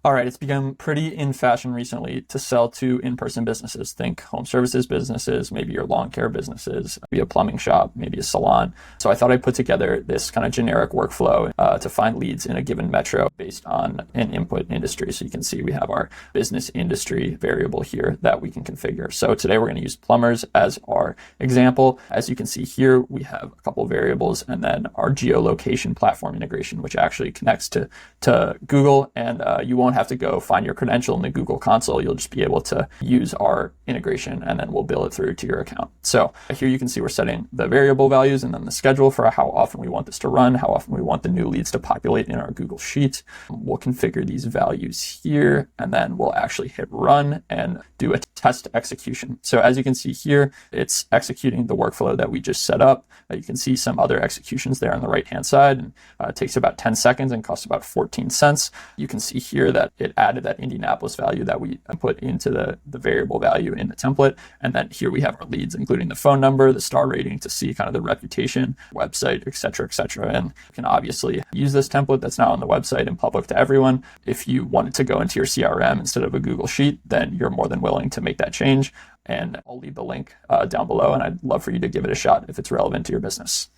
All right, it's become pretty in fashion recently to sell to in-person businesses. Think home services businesses, maybe your lawn care businesses, maybe a plumbing shop, maybe a salon. So I thought I'd put together this kind of generic workflow to find leads in a given metro based on an input industry. So you can see we have our business industry variable here that we can configure. So today we're going to use plumbers as our example. As you can see here, we have a couple variables and then our geolocation platform integration, which actually connects to Google, and you won't have to go find your credential in the Google console. You'll just be able to use our integration and then we'll bill it through to your account. So here you can see we're setting the variable values and then the schedule for how often we want this to run, how often we want the new leads to populate in our Google Sheet. We'll configure these values here and then we'll actually hit run and do a test execution. So as you can see here, it's executing the workflow that we just set up. You can see some other executions there on the right-hand side, and it takes about 10 seconds and costs about 14 cents. You can see here that it added that Indianapolis value that we put into the variable value in the template. And then here we have our leads, including the phone number, the star rating to see kind of the reputation, website, et cetera, et cetera. And you can obviously use this template that's now on the website and public to everyone. If you wanted to go into your CRM instead of a Google Sheet, then you're more than willing to make that change. And I'll leave the link down below, and I'd love for you to give it a shot if it's relevant to your business.